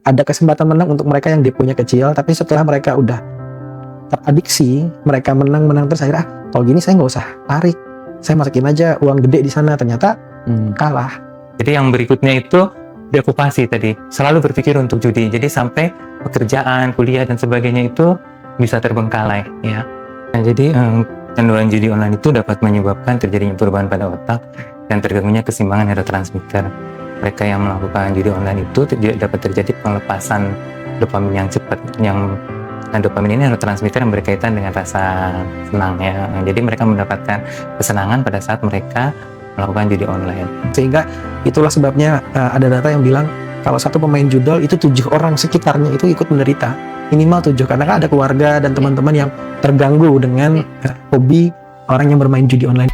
ada kesempatan menang untuk mereka yang deponya kecil, tapi setelah mereka udah teradiksi, mereka menang terus akhirnya kalau gini saya nggak usah tarik, saya masukin aja uang gede di sana, ternyata kalah. Jadi yang berikutnya itu deokupasi tadi, selalu berpikir untuk judi. Jadi sampai pekerjaan, kuliah dan sebagainya itu bisa terbengkalai ya. Nah, jadi kecanduan judi online itu dapat menyebabkan terjadinya perubahan pada otak dan terganggunya keseimbangan neurotransmitter. Mereka yang melakukan judi online itu dapat terjadi pelepasan dopamin yang cepat, dopamin ini neurotransmitter yang berkaitan dengan rasa senang ya. Jadi mereka mendapatkan kesenangan pada saat mereka melakukan judi online. Sehingga itulah sebabnya ada data yang bilang kalau satu pemain judol itu 7 orang sekitarnya itu ikut menderita, minimal 7, karena kan ada keluarga dan teman-teman yang terganggu dengan hobi orang yang bermain judi online.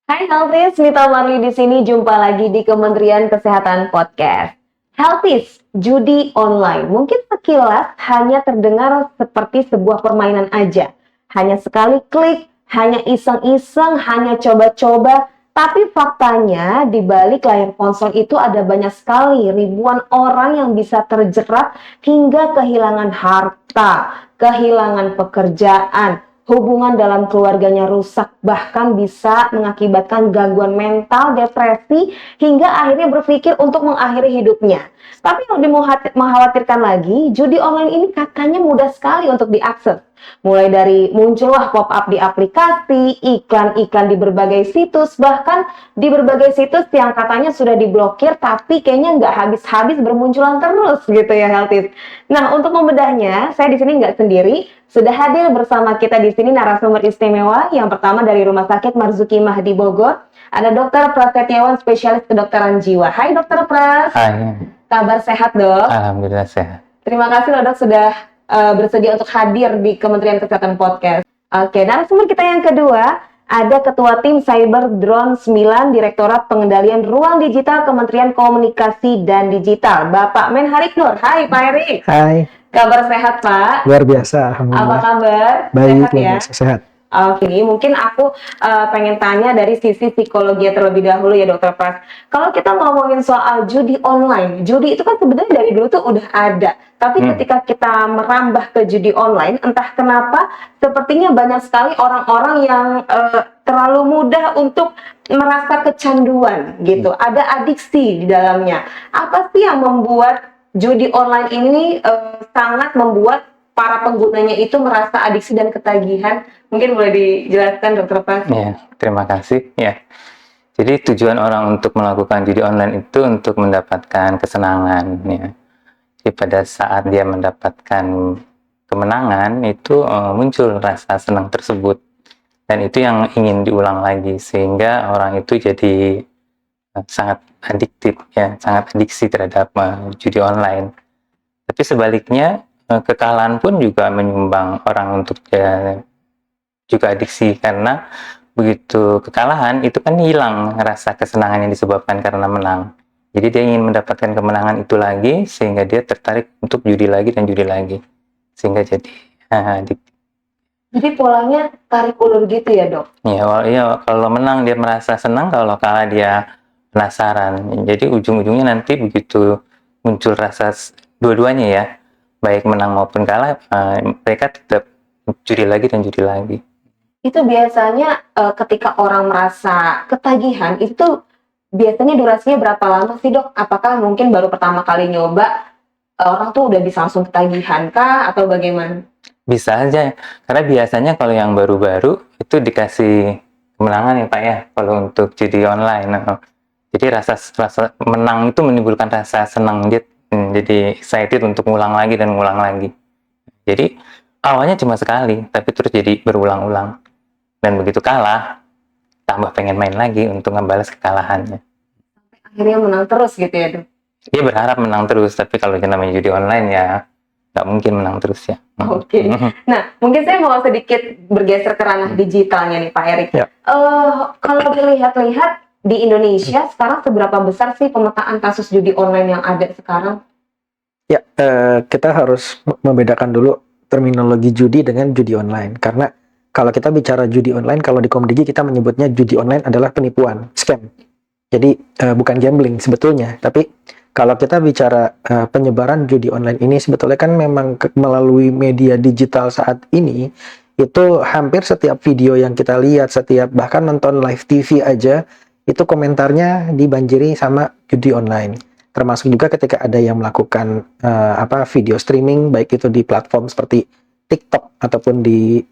Hai Healthies, Mita Marli di sini, jumpa lagi di Kementerian Kesehatan Podcast. Healthies, judi online mungkin sekilas hanya terdengar seperti sebuah permainan aja. Hanya sekali klik, hanya iseng-iseng, hanya coba-coba. Tapi faktanya di balik layar ponsel itu ada banyak sekali ribuan orang yang bisa terjerat hingga kehilangan harta, kehilangan pekerjaan, hubungan dalam keluarganya rusak, bahkan bisa mengakibatkan gangguan mental, depresi, hingga akhirnya berpikir untuk mengakhiri hidupnya. Tapi yang lebih mengkhawatirkan lagi, judi online ini katanya mudah sekali untuk diakses. Mulai dari muncullah pop-up di aplikasi, iklan-iklan di berbagai situs, bahkan di berbagai situs yang katanya sudah diblokir, tapi kayaknya nggak habis-habis bermunculan terus gitu ya Healthies. Nah, untuk membedahnya, saya di sini nggak sendiri. Sudah hadir bersama kita di sini narasumber istimewa. Yang pertama dari Rumah Sakit Marzuki Mahdi Bogor, ada Dr. Pras Setiawan, spesialis kedokteran jiwa. Hai Dr. Pras. Hai. Kabar sehat dok? Alhamdulillah sehat. Terima kasih loh dok sudah bersedia untuk hadir di Kementerian Kesehatan Podcast. Oke, narasumber kita yang kedua ada Ketua Tim Cyber Drone 9 Direktorat Pengendalian Ruang Digital Kementerian Komunikasi dan Digital, Bapak Menharik Nur. Hai Pak Erik. Hai. Kabar sehat Pak? Luar biasa, alhamdulillah. Apa kabar? Baik, sehat luar ya? biasa, sehat. Oke, mungkin aku pengen tanya dari sisi psikologi terlebih dahulu ya Dokter Pras. Kalau kita ngomongin soal judi online, judi itu kan sebenarnya dari dulu tuh udah ada. Tapi ketika kita merambah ke judi online, entah kenapa sepertinya banyak sekali orang-orang yang terlalu mudah untuk merasa kecanduan gitu. Ada adiksi di dalamnya. Apa sih yang membuat judi online ini sangat membuat para penggunanya itu merasa adiksi dan ketagihan? Mungkin boleh dijelaskan Dr. Pras? Ya, terima kasih. Ya, jadi tujuan orang untuk melakukan judi online itu untuk mendapatkan kesenangan. Ya. Jadi pada saat dia mendapatkan kemenangan itu muncul rasa senang tersebut, dan itu yang ingin diulang lagi sehingga orang itu jadi sangat adiktif, ya, sangat adiksi terhadap judi online. Tapi sebaliknya kekalahan pun juga menyumbang orang untuk juga adiksi, karena begitu kekalahan itu kan hilang rasa kesenangan yang disebabkan karena menang. Jadi dia ingin mendapatkan kemenangan itu lagi sehingga dia tertarik untuk judi lagi dan judi lagi sehingga jadi adiktif. Jadi polanya tarik ulur gitu ya dok? Ya, kalau menang dia merasa senang, kalau kalah dia penasaran. Jadi ujung-ujungnya nanti begitu muncul rasa dua-duanya ya, baik menang maupun kalah, mereka tetap judi lagi dan judi lagi. Itu biasanya ketika orang merasa ketagihan, itu biasanya durasinya berapa lama sih dok? Apakah mungkin baru pertama kali nyoba, orang tuh udah bisa langsung ketagihan kah atau bagaimana? Bisa aja, karena biasanya kalau yang baru-baru itu dikasih kemenangan ya Pak ya, kalau untuk judi online. Jadi rasa menang itu menimbulkan rasa senang, dia jadi excited untuk ngulang lagi dan ngulang lagi. Jadi awalnya cuma sekali, tapi terus jadi berulang-ulang. Dan begitu kalah, tambah pengen main lagi untuk ngebalas kekalahannya. Akhirnya menang terus gitu ya dok? Dia berharap menang terus, tapi kalau yang namanya judi online ya nggak mungkin menang terus ya. Oke. Nah, mungkin saya mau sedikit bergeser ke ranah digitalnya nih Pak Erik. Ya. Kalau dilihat-lihat di Indonesia sekarang seberapa besar sih pemetaan kasus judi online yang ada sekarang? Ya, kita harus membedakan dulu terminologi judi dengan judi online. Karena kalau kita bicara judi online, kalau di Komdigi kita menyebutnya judi online adalah penipuan, scam. Jadi bukan gambling sebetulnya, tapi kalau kita bicara penyebaran judi online ini sebetulnya kan memang melalui media digital saat ini itu hampir setiap video yang kita lihat, setiap bahkan nonton live TV aja itu komentarnya dibanjiri sama judi online. Termasuk juga ketika ada yang melakukan video streaming baik itu di platform seperti TikTok ataupun di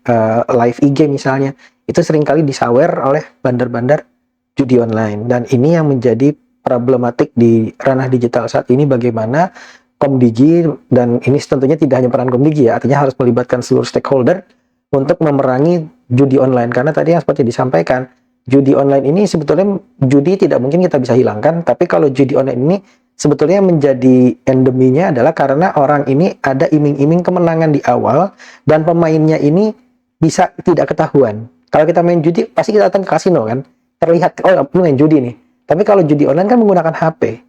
live IG misalnya, itu seringkali disawer oleh bandar-bandar judi online. Dan ini yang menjadi problematik di ranah digital saat ini, bagaimana Komdigi, dan ini tentunya tidak hanya peran Komdigi ya, artinya harus melibatkan seluruh stakeholder untuk memerangi judi online. Karena tadi yang seperti disampaikan, judi online ini sebetulnya judi tidak mungkin kita bisa hilangkan, tapi kalau judi online ini sebetulnya menjadi endeminya adalah karena orang ini ada iming-iming kemenangan di awal dan pemainnya ini bisa tidak ketahuan. Kalau kita main judi pasti kita datang ke kasino kan, terlihat oh lu main judi nih. Tapi kalau judi online kan menggunakan HP.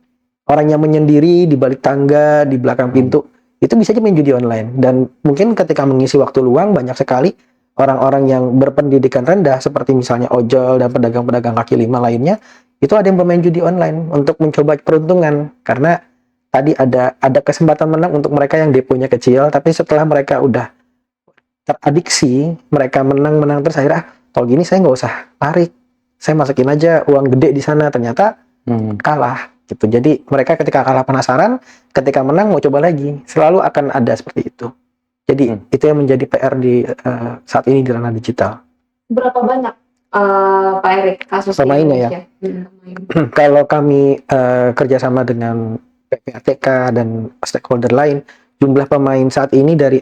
Orang yang menyendiri di balik tangga, di belakang pintu, itu bisa aja main judi online. Dan mungkin ketika mengisi waktu luang, banyak sekali orang-orang yang berpendidikan rendah seperti misalnya ojol dan pedagang-pedagang kaki lima lainnya, itu ada yang bermain judi online untuk mencoba peruntungan. Karena tadi ada kesempatan menang untuk mereka yang deponya kecil, tapi setelah mereka udah teradiksi, mereka menang terus akhirnya kalau gini saya nggak usah tarik, saya masukin aja uang gede di sana, ternyata kalah gitu. Jadi mereka ketika kalah penasaran, ketika menang mau coba lagi, selalu akan ada seperti itu. Jadi itu yang menjadi PR di saat ini di ranah digital. Berapa banyak Pak Erik kasus pemainnya ya? Kalau kami kerjasama dengan PPATK dan stakeholder lain, jumlah pemain saat ini dari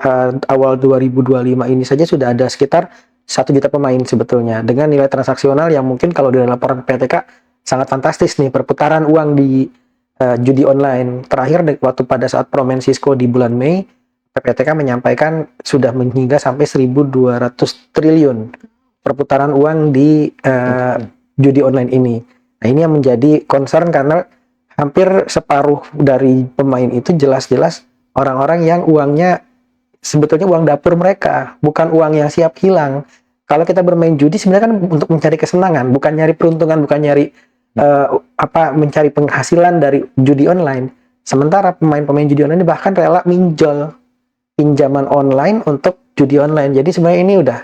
awal 2025 ini saja sudah ada sekitar 1 juta pemain sebetulnya, dengan nilai transaksional yang mungkin kalau di laporan PPATK sangat fantastis nih, perputaran uang di judi online. Terakhir waktu pada saat Pro Mensisco di bulan Mei, PPATK menyampaikan sudah hingga sampai 1.200 triliun perputaran uang di judi online ini. Nah, ini yang menjadi concern karena hampir separuh dari pemain itu jelas-jelas orang-orang yang uangnya sebetulnya uang dapur mereka, bukan uang yang siap hilang. Kalau kita bermain judi sebenarnya kan untuk mencari kesenangan, bukan nyari peruntungan, bukan nyari mencari penghasilan dari judi online. Sementara pemain-pemain judi online ini bahkan rela minjol pinjaman online untuk judi online. Jadi sebenarnya ini udah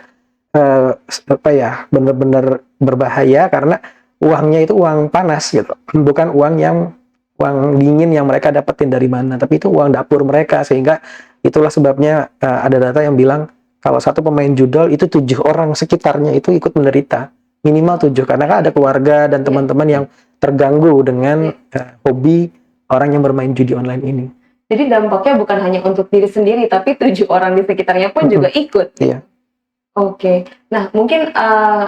benar-benar berbahaya karena uangnya itu uang panas gitu, bukan uang dingin yang mereka dapetin dari mana, tapi itu uang dapur mereka. Sehingga itulah sebabnya ada data yang bilang kalau satu pemain judol itu 7 orang sekitarnya itu ikut menderita, minimal 7, karena kan ada keluarga dan teman-teman yang terganggu dengan hobi orang yang bermain judi online ini. Jadi dampaknya bukan hanya untuk diri sendiri, tapi 7 orang di sekitarnya pun juga ikut. Iya. Oke. Nah, mungkin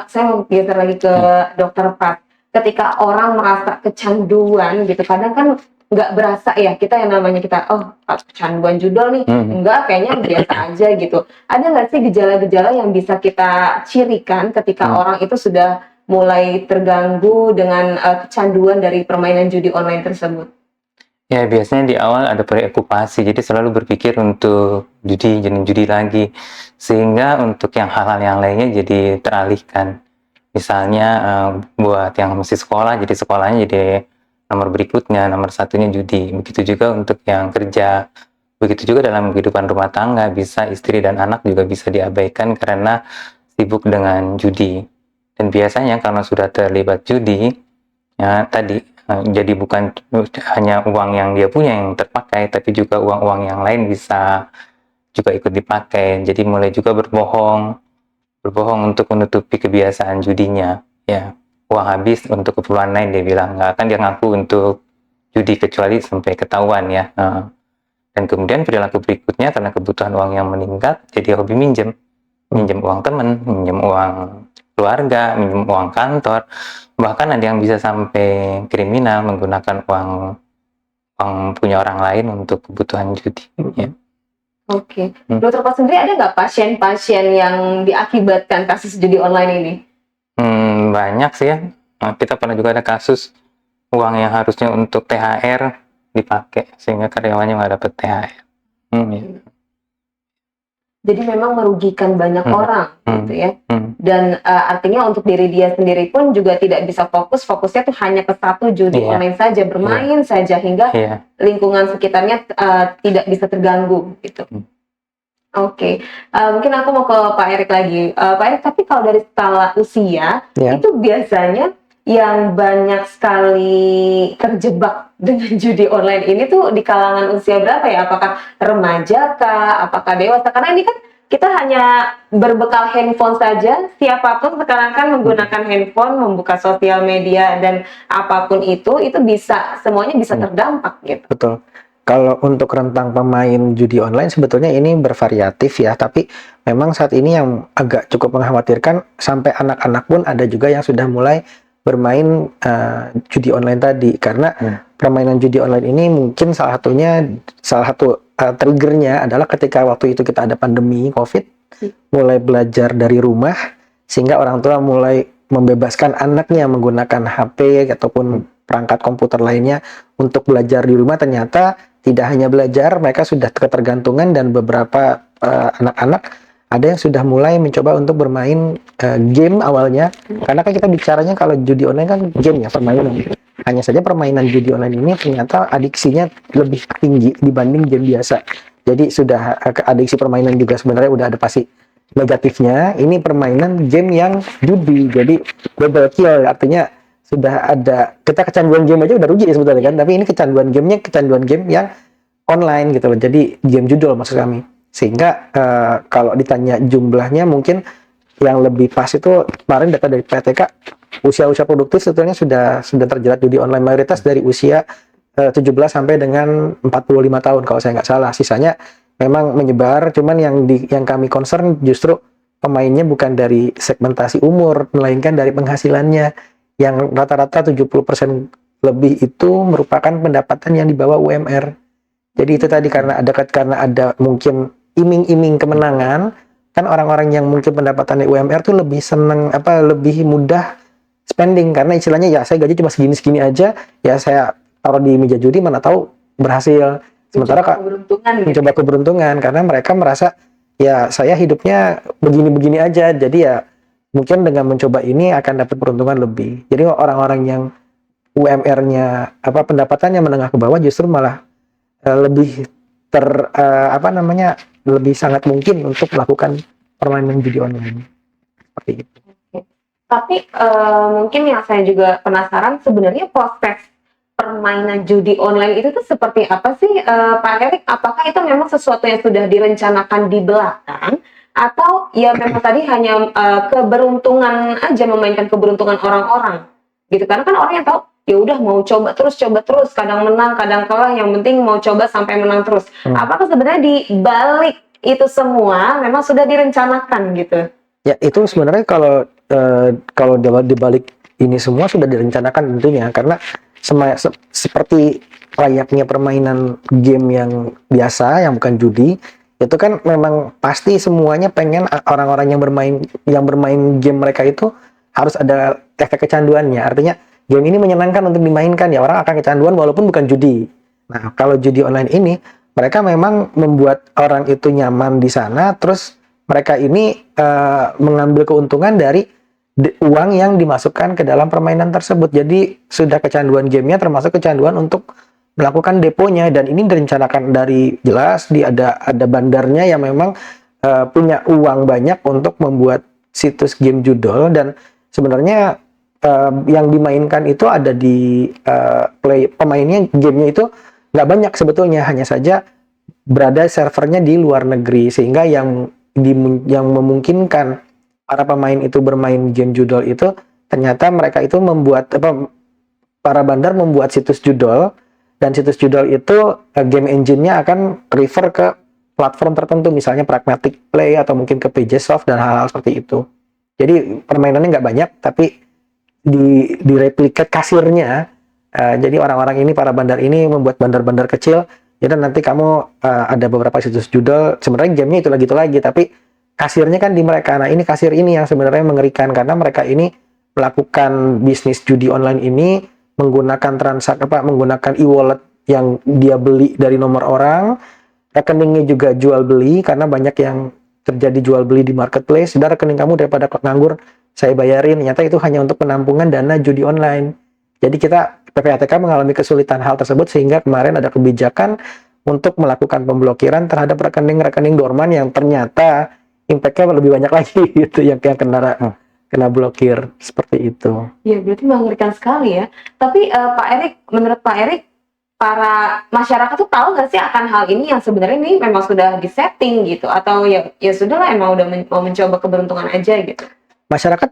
saya mau geser lagi ke Dokter Prat. Ketika orang merasa kecanduan gitu, kadang kan nggak berasa ya, kita yang namanya kita, oh kecanduan judol nih, enggak, kayaknya biasa aja gitu. Ada nggak sih gejala-gejala yang bisa kita cirikan ketika orang itu sudah mulai terganggu dengan kecanduan dari permainan judi online tersebut? Ya, biasanya di awal ada preokupasi, jadi selalu berpikir untuk judi lagi, sehingga untuk yang hal-hal yang lainnya jadi teralihkan. Misalnya buat yang masih sekolah, jadi sekolahnya jadi nomor berikutnya, nomor satunya judi. Begitu juga untuk yang kerja, begitu juga dalam kehidupan rumah tangga, bisa istri dan anak juga bisa diabaikan karena sibuk dengan judi. Dan biasanya karena sudah terlibat judi, ya tadi, jadi bukan hanya uang yang dia punya yang terpakai, tapi juga uang-uang yang lain bisa juga ikut dipakai. Jadi mulai juga berbohong untuk menutupi kebiasaan judinya. Ya, uang habis untuk keperluan lain, dia bilang. Nggak akan dia ngaku untuk judi kecuali sampai ketahuan ya. Dan kemudian perilaku berikutnya karena kebutuhan uang yang meningkat, jadi hobi minjem uang teman, minjem uang keluarga, minjem uang kantor, bahkan ada yang bisa sampai kriminal menggunakan uang punya orang lain untuk kebutuhan judi. Ya. Oke. Dokter Pat sendiri ada nggak pasien-pasien yang diakibatkan kasus judi online ini? Banyak sih ya. Kita pernah juga ada kasus uang yang harusnya untuk THR dipakai sehingga karyawannya nggak dapat THR. Ya. Jadi memang merugikan banyak orang gitu ya. Dan artinya untuk diri dia sendiri pun juga tidak bisa fokusnya tuh hanya ke satu judi online saja, bermain saja hingga lingkungan sekitarnya tidak bisa terganggu gitu. Oke. Mungkin aku mau ke Pak Erik lagi. Pak Erik, tapi kalau dari skala usia itu biasanya yang banyak sekali terjebak dengan judi online ini tuh di kalangan usia berapa ya? Apakah remaja kah? Apakah dewasa? Karena ini kan kita hanya berbekal handphone saja. Siapapun sekarang kan menggunakan handphone, membuka sosial media dan apapun itu bisa semuanya bisa terdampak gitu. Betul. Kalau untuk rentang pemain judi online sebetulnya ini bervariatif ya, tapi memang saat ini yang agak cukup mengkhawatirkan sampai anak-anak pun ada juga yang sudah mulai bermain judi online tadi, karena permainan judi online ini mungkin salah satu triggernya adalah ketika waktu itu kita ada pandemi COVID, mulai belajar dari rumah sehingga orang tua mulai membebaskan anaknya menggunakan HP ataupun perangkat komputer lainnya untuk belajar di rumah. Ternyata tidak hanya belajar, mereka sudah ketergantungan dan beberapa anak-anak ada yang sudah mulai mencoba untuk bermain game awalnya, karena kan kita bicaranya kalau judi online kan game ya, permainan. Hanya saja permainan judi online ini ternyata adiksinya lebih tinggi dibanding game biasa. Jadi sudah adiksi permainan juga sebenarnya udah ada pasti negatifnya. Ini permainan game yang judi, jadi double kill, artinya sudah ada, kita kecanduan game aja udah rugi ya sebetulnya kan, tapi ini kecanduan game yang online gitu loh, jadi game judul maksud kami. Sehingga kalau ditanya jumlahnya mungkin yang lebih pas itu kemarin data dari PTK, usia-usia produktif sebetulnya sudah terjerat judi online, mayoritas dari usia 17 sampai dengan 45 tahun kalau saya nggak salah. Sisanya memang menyebar, cuman yang kami concern justru pemainnya bukan dari segmentasi umur, melainkan dari penghasilannya yang rata-rata 70% lebih itu merupakan pendapatan yang di bawah UMR. Jadi itu tadi karena ada mungkin iming-iming kemenangan, kan orang-orang yang mungkin pendapatannya UMR tuh lebih seneng lebih mudah spending, karena istilahnya ya saya gaji cuma segini-segini aja, ya saya taruh di meja judi mana tahu berhasil. Sementara mencoba keberuntungan karena mereka merasa ya saya hidupnya begini-begini aja, jadi ya mungkin dengan mencoba ini akan dapat peruntungan lebih. Jadi orang-orang yang UMR-nya pendapatannya menengah ke bawah justru malah lebih lebih sangat mungkin untuk melakukan permainan judi online seperti itu. Tapi mungkin yang saya juga penasaran sebenarnya proses permainan judi online itu tuh seperti apa sih, Pak Erik? Apakah itu memang sesuatu yang sudah direncanakan di belakang atau ya memang tadi hanya keberuntungan aja, memainkan keberuntungan orang-orang gitu? Karena kan orang yang tahu ya udah mau coba terus, kadang menang, kadang kalah, yang penting mau coba sampai menang terus. Apakah sebenarnya di balik itu semua memang sudah direncanakan gitu? Ya itu sebenarnya kalau di balik ini semua sudah direncanakan tentunya, karena seperti layaknya permainan game yang biasa yang bukan judi, itu kan memang pasti semuanya pengen orang-orang yang bermain game mereka itu harus ada efek kecanduannya. Artinya game ini menyenangkan untuk dimainkan, ya orang akan kecanduan walaupun bukan judi. Nah, kalau judi online ini mereka memang membuat orang itu nyaman di sana, terus mereka ini mengambil keuntungan dari uang yang dimasukkan ke dalam permainan tersebut. Jadi sudah kecanduan gamenya termasuk kecanduan untuk melakukan deponya, dan ini direncanakan dari jelas ada bandarnya yang memang punya uang banyak untuk membuat situs game judul. Dan sebenarnya yang dimainkan itu ada di pemainnya, gamenya itu nggak banyak sebetulnya, hanya saja berada servernya di luar negeri, sehingga yang memungkinkan para pemain itu bermain game judul itu ternyata mereka itu para bandar membuat situs judul, dan situs judul itu game engine-nya akan refer ke platform tertentu, misalnya Pragmatic Play atau mungkin ke Pagesoft dan hal-hal seperti itu. Jadi permainannya nggak banyak, tapi di replikat kasirnya. Jadi orang-orang ini, para bandar ini membuat bandar-bandar kecil. Jadi nanti kamu ada beberapa situs judul, sebenarnya gamenya itu lagi, tapi kasirnya kan di mereka. Nah, ini kasir ini yang sebenarnya mengerikan, karena mereka ini melakukan bisnis judi online ini menggunakan menggunakan e-wallet yang dia beli dari nomor orang, rekeningnya juga jual beli, karena banyak yang terjadi jual beli di marketplace, sudah rekening kamu daripada nganggur saya bayarin. Ternyata itu hanya untuk penampungan dana judi online. Jadi kita PPATK mengalami kesulitan hal tersebut sehingga kemarin ada kebijakan untuk melakukan pemblokiran terhadap rekening-rekening dorman yang ternyata impact-nya lebih banyak lagi gitu yang kena blokir seperti itu. Ya, berarti mengerikan sekali ya. Tapi Pak Erik, menurut Pak Erik, para masyarakat tuh tahu nggak sih akan hal ini yang sebenarnya ini memang sudah disetting gitu, atau ya sudahlah emang udah mau mencoba keberuntungan aja gitu? Masyarakat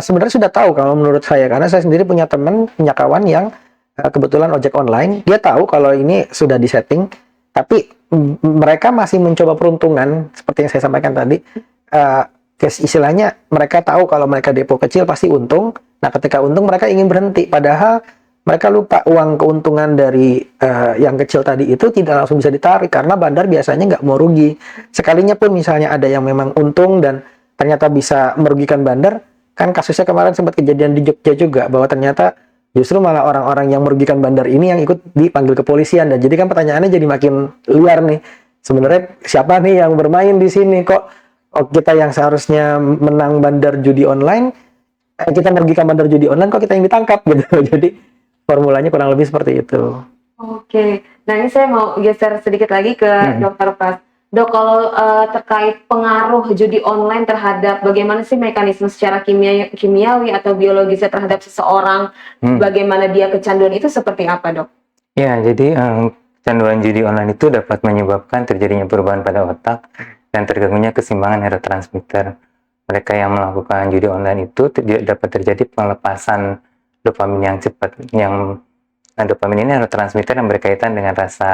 sebenarnya sudah tahu kalau menurut saya, karena saya sendiri punya teman, punya kawan yang kebetulan ojek online, dia tahu kalau ini sudah disetting, tapi mereka masih mencoba peruntungan seperti yang saya sampaikan tadi. Istilahnya mereka tahu kalau mereka depo kecil pasti untung. Nah, ketika untung mereka ingin berhenti, padahal mereka lupa uang keuntungan dari yang kecil tadi itu tidak langsung bisa ditarik karena bandar biasanya nggak mau rugi. Sekalinya pun misalnya ada yang memang untung dan ternyata bisa merugikan bandar, kan kasusnya kemarin sempat kejadian di Jogja juga, bahwa ternyata justru malah orang-orang yang merugikan bandar ini yang ikut dipanggil kepolisian. Dan jadi kan pertanyaannya jadi makin liar nih, sebenarnya siapa nih yang bermain di sini, kok kita yang seharusnya menang bandar judi online, kita merugikan bandar judi online, kok kita yang ditangkap gitu. Jadi formulanya kurang lebih seperti itu. Oke, nah ini saya mau geser sedikit lagi ke Dokter Pras. Dok, kalau terkait pengaruh judi online terhadap bagaimana sih mekanisme secara kimiawi atau biologisnya terhadap seseorang, bagaimana dia kecanduan itu seperti apa, Dok? Ya, jadi kecanduan judi online itu dapat menyebabkan terjadinya perubahan pada otak dan terganggunya keseimbangan neurotransmitter. Mereka yang melakukan judi online itu dapat terjadi pelepasan dopamin yang cepat, yang dopamin ini neurotransmitter yang berkaitan dengan rasa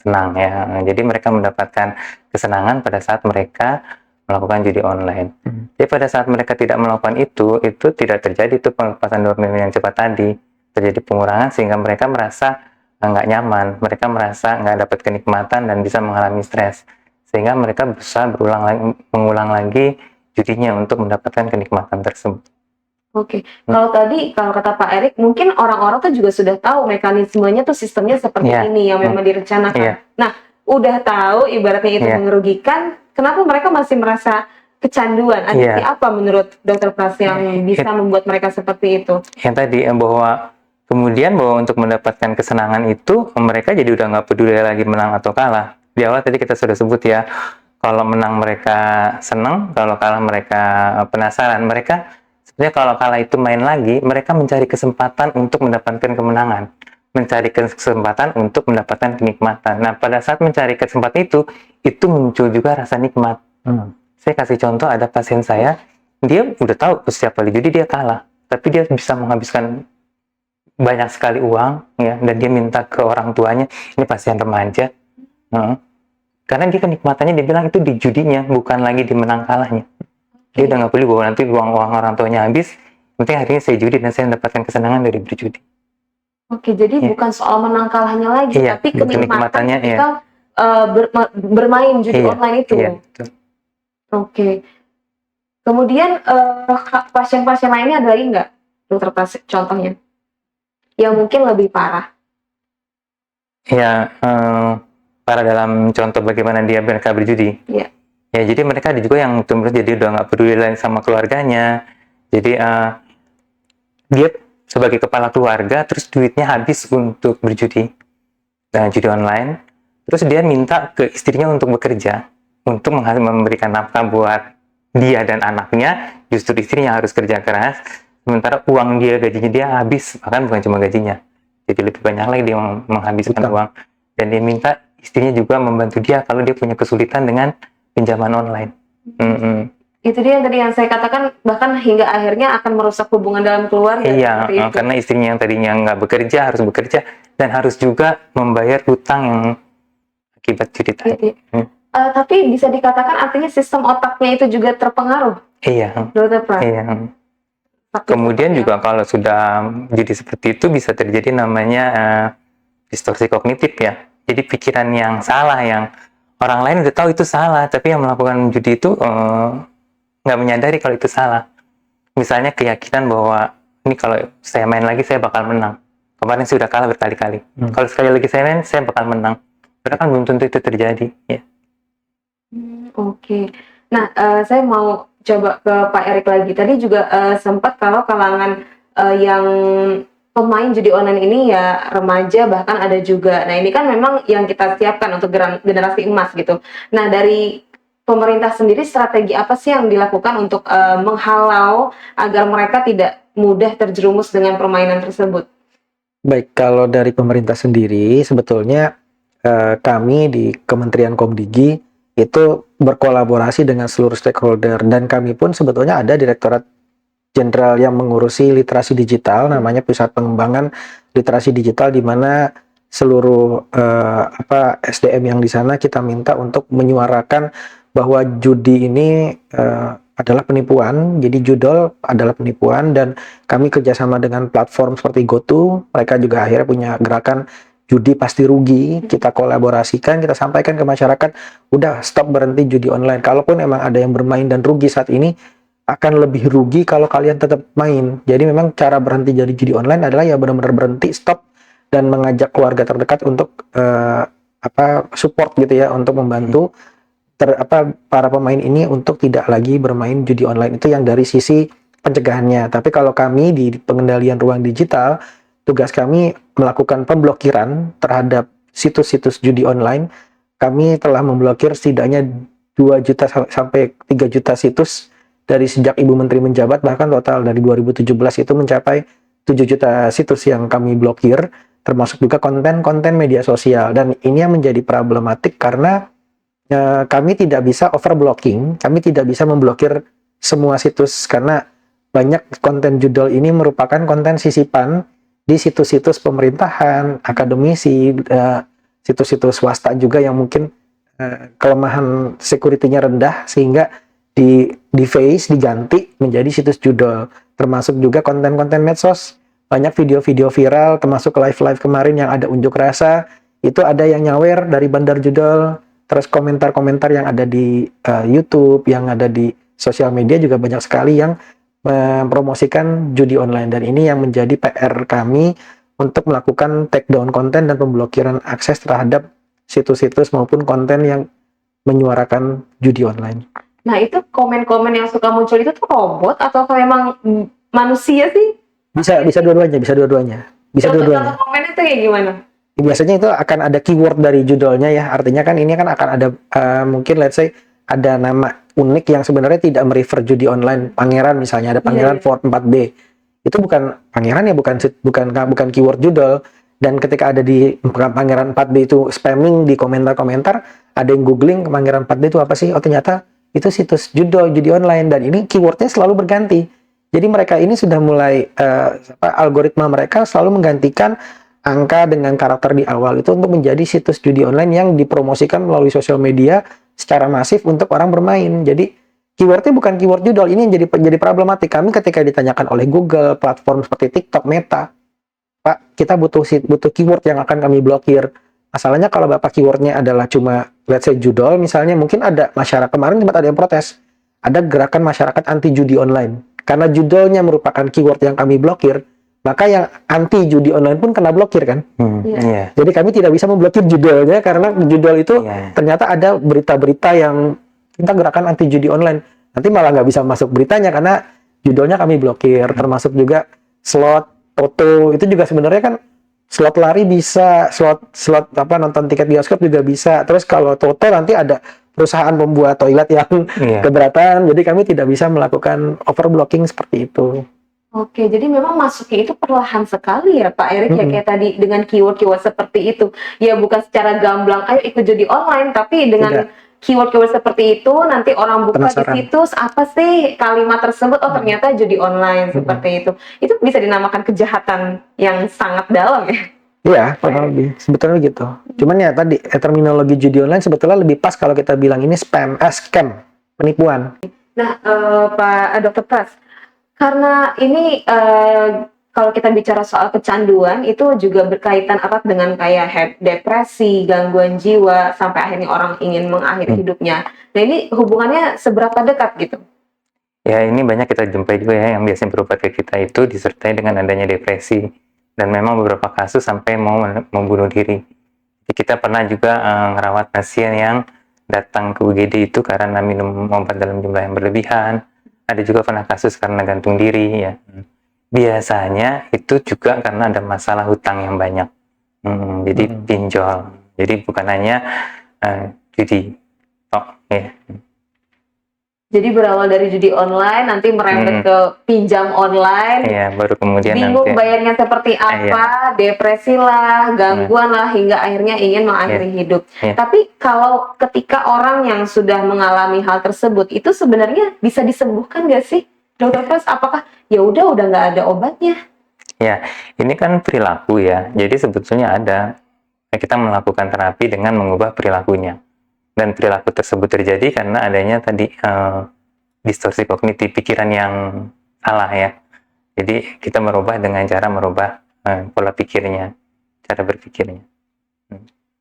senang ya. Jadi mereka mendapatkan kesenangan pada saat mereka melakukan judi online. Jadi pada saat mereka tidak melakukan itu tidak terjadi itu pelepasan dopamin yang cepat tadi, terjadi pengurangan sehingga mereka merasa nggak nyaman, mereka merasa nggak dapat kenikmatan dan bisa mengalami stres, sehingga mereka berusaha mengulang lagi judinya untuk mendapatkan kenikmatan tersebut. Oke, kalau tadi kalau kata Pak Erik, mungkin orang-orang tuh juga sudah tahu mekanismenya tuh sistemnya seperti ini yang memang direncanakan. Nah, udah tahu ibaratnya itu merugikan, kenapa mereka masih merasa kecanduan? Ada apa menurut Dokter Pras yang bisa membuat mereka seperti itu? Yang tadi bahwa kemudian untuk mendapatkan kesenangan itu mereka jadi udah nggak peduli lagi menang atau kalah. Di awal tadi kita sudah sebut ya, kalau menang mereka senang, kalau kalah mereka penasaran. Mereka sebenarnya kalau kalah itu main lagi, mereka mencari kesempatan untuk mendapatkan kemenangan, mencari kesempatan untuk mendapatkan kenikmatan. Nah, pada saat mencari kesempatan itu muncul juga rasa nikmat. Saya kasih contoh, ada pasien saya, dia udah tahu setiap kali judi dia kalah, tapi dia bisa menghabiskan banyak sekali uang, ya, dan dia minta ke orang tuanya, ini pasien remaja, karena dia kenikmatannya, dia bilang itu di judinya, bukan lagi di menang kalahnya. Dia udah nggak peduli bahwa nanti uang orang tuanya habis, penting hari ini saya judi dan saya mendapatkan kesenangan dari berjudi. Oke, jadi bukan soal menang kalahnya lagi, tapi kenikmatannya ketika bermain judi online itu. Iya, betul. Oke. Kemudian pasien-pasien lainnya ada lagi nggak, Dokter Pras, contohnya yang mungkin lebih parah? Ya, parah dalam contoh bagaimana mereka berjudi. Iya. Ya, jadi mereka ada juga yang jadi udah nggak peduli lagi sama keluarganya. Jadi dia sebagai kepala keluarga, terus duitnya habis untuk berjudi, judi online. Terus dia minta ke istrinya untuk bekerja, untuk memberikan nafkah buat dia dan anaknya. Justru istrinya harus kerja keras, sementara uang gajinya dia habis, bahkan bukan cuma gajinya. Jadi lebih banyak lagi dia menghabiskan uang. Dan dia minta istrinya juga membantu dia kalau dia punya kesulitan dengan pinjaman online. Itu dia yang tadi yang saya katakan, bahkan hingga akhirnya akan merusak hubungan dalam keluarga. Iya, karena istrinya yang tadinya nggak bekerja harus bekerja dan harus juga membayar hutang yang akibat judi tadi. Tapi bisa dikatakan artinya sistem otaknya itu juga terpengaruh. Iya. Dokter Pras. Iya. Kemudian juga kalau sudah judi seperti itu bisa terjadi namanya distorsi kognitif ya. Jadi pikiran yang salah, yang orang lain udah tahu itu salah, tapi yang melakukan judi itu nggak menyadari kalau itu salah. Misalnya keyakinan bahwa ini kalau saya main lagi saya bakal menang. Kemarin saya udah kalah berkali-kali. Kalau sekali lagi saya main saya bakal menang. Padahal kan belum tentu itu terjadi. Ya. Oke. Nah, saya mau coba ke Pak Erik lagi. Tadi juga sempat kalau kalangan yang pemain judi online ini ya remaja, bahkan ada juga. Nah, ini kan memang yang kita siapkan untuk generasi emas gitu. Nah, dari pemerintah sendiri strategi apa sih yang dilakukan untuk menghalau agar mereka tidak mudah terjerumus dengan permainan tersebut? Baik, kalau dari pemerintah sendiri, sebetulnya kami di Kementerian Komdigi itu berkolaborasi dengan seluruh stakeholder, dan kami pun sebetulnya ada Direktorat Jenderal yang mengurusi literasi digital, namanya Pusat Pengembangan Literasi Digital, di mana seluruh SDM yang di sana kita minta untuk menyuarakan bahwa judi ini adalah penipuan, jadi judol adalah penipuan, dan kami kerjasama dengan platform seperti GoTo, mereka juga akhirnya punya gerakan judi pasti rugi, kita kolaborasikan, kita sampaikan ke masyarakat, udah stop, berhenti judi online. Kalaupun emang ada yang bermain dan rugi saat ini, akan lebih rugi kalau kalian tetap main. Jadi memang cara berhenti dari judi online adalah ya benar-benar berhenti, stop, dan mengajak keluarga terdekat untuk support gitu ya, untuk membantu para pemain ini untuk tidak lagi bermain judi online. Itu yang dari sisi pencegahannya. Tapi kalau kami di pengendalian ruang digital, tugas kami melakukan pemblokiran terhadap situs-situs judi online. Kami telah memblokir setidaknya 2 juta sampai 3 juta situs dari sejak Ibu Menteri menjabat, bahkan total dari 2017 itu mencapai 7 juta situs yang kami blokir, termasuk juga konten-konten media sosial. Dan ini yang menjadi problematik karena kami tidak bisa overblocking, kami tidak bisa memblokir semua situs karena banyak konten judul ini merupakan konten sisipan di situs-situs pemerintahan, akademisi, situs-situs swasta juga yang mungkin kelemahan security-nya rendah, sehingga di-face, diganti menjadi situs judul. Termasuk juga konten-konten medsos, banyak video-video viral, termasuk live-live kemarin yang ada unjuk rasa, itu ada yang nyawer dari bandar judul. Terus komentar-komentar yang ada di YouTube, yang ada di sosial media juga banyak sekali yang mempromosikan judi online. Dan ini yang menjadi PR kami untuk melakukan take down konten dan pemblokiran akses terhadap situs-situs maupun konten yang menyuarakan judi online. Nah, itu komen-komen yang suka muncul itu tuh robot atau memang manusia sih? Bisa dua-duanya, bisa dua-duanya. Bisa dua-duanya. Komennya tuh kayak gimana? Biasanya itu akan ada keyword dari judulnya ya, artinya kan ini kan akan ada mungkin let's say ada nama unik yang sebenarnya tidak merefer judi online. Pangeran misalnya, ada Pangeran Ford 4B, itu bukan pangeran ya, bukan keyword judul. Dan ketika ada di Pangeran 4B itu spamming di komentar-komentar, ada yang googling Pangeran 4B itu apa sih, oh ternyata itu situs judul judi online, dan ini keywordnya selalu berganti. Jadi mereka ini sudah mulai algoritma mereka selalu menggantikan angka dengan karakter di awal itu untuk menjadi situs judi online yang dipromosikan melalui sosial media secara masif untuk orang bermain. Jadi keywordnya bukan keyword judul, ini yang jadi problematik. Kami ketika ditanyakan oleh Google, platform seperti TikTok, Meta, Pak, kita butuh keyword yang akan kami blokir. Masalahnya kalau Bapak keywordnya adalah cuma let's say judul, misalnya mungkin ada masyarakat, kemarin sempat ada yang protes, ada gerakan masyarakat anti judi online. Karena judulnya merupakan keyword yang kami blokir, maka yang anti judi online pun kena blokir kan. Jadi kami tidak bisa memblokir judulnya karena judul itu ternyata ada berita-berita yang kita gerakan anti judi online. Nanti malah nggak bisa masuk beritanya karena judulnya kami blokir. Termasuk juga slot, toto, itu juga sebenarnya kan slot lari bisa, slot nonton tiket bioskop juga bisa. Terus kalau toto nanti ada perusahaan pembuat toilet yang keberatan. Jadi kami tidak bisa melakukan overblocking seperti itu. Oke, jadi memang masuknya itu perlahan sekali ya Pak Erik, ya kayak tadi dengan keyword-keyword seperti itu. Ya bukan secara gamblang, ayo ikut judi online, tapi dengan keyword-keyword seperti itu, nanti orang buka di situs, apa sih kalimat tersebut, oh ternyata judi online, seperti itu. Itu bisa dinamakan kejahatan yang sangat dalam ya? Iya, kurang lebih. Sebetulnya gitu. Cuman ya tadi, terminologi judi online sebetulnya lebih pas kalau kita bilang ini scam, penipuan. Nah, Pak Dr. Pras, karena ini kalau kita bicara soal kecanduan itu juga berkaitan erat dengan kayak depresi, gangguan jiwa, sampai akhirnya orang ingin mengakhiri hidupnya. Nah ini hubungannya seberapa dekat gitu? Ya ini banyak kita jumpai juga ya yang biasanya berobat ke kita itu disertai dengan adanya depresi, dan memang beberapa kasus sampai mau membunuh diri. Jadi kita pernah juga merawat pasien yang datang ke UGD itu karena minum obat dalam jumlah yang berlebihan. Ada juga pernah kasus karena gantung diri ya. Biasanya itu juga karena ada masalah hutang yang banyak. Jadi pinjol. Jadi bukan hanya judi. Ya. Jadi berawal dari judi online, nanti merembet ke pinjam online, Iya, baru kemudian bingung nanti bayarnya seperti apa, depresi lah, gangguan lah, hingga akhirnya ingin mengakhiri hidup. Iya. Tapi kalau ketika orang yang sudah mengalami hal tersebut, itu sebenarnya bisa disembuhkan nggak sih, Dokter Pras? Apakah ya udah nggak ada obatnya? ya, ini kan perilaku ya. Jadi sebetulnya kita melakukan terapi dengan mengubah perilakunya. Dan perilaku tersebut terjadi karena adanya tadi distorsi kognitif, pikiran yang salah ya. Jadi kita merubah dengan cara merubah pola pikirnya, cara berpikirnya.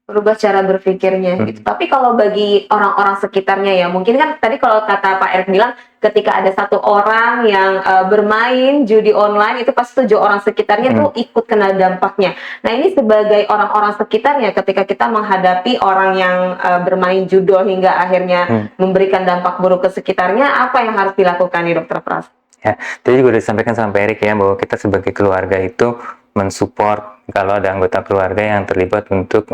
Berubah cara berpikirnya gitu. Tapi kalau bagi orang-orang sekitarnya ya, mungkin kan tadi kalau kata Pak Erick bilang, ketika ada satu orang yang bermain judi online, itu pasti 7 orang sekitarnya tuh ikut kena dampaknya. Nah, ini sebagai orang-orang sekitarnya, ketika kita menghadapi orang yang bermain judol hingga akhirnya memberikan dampak buruk ke sekitarnya, apa yang harus dilakukan nih, Dokter Pras? Ya, tadi juga disampaikan sama Pak Erick ya, bahwa kita sebagai keluarga itu mensupport kalau ada anggota keluarga yang terlibat untuk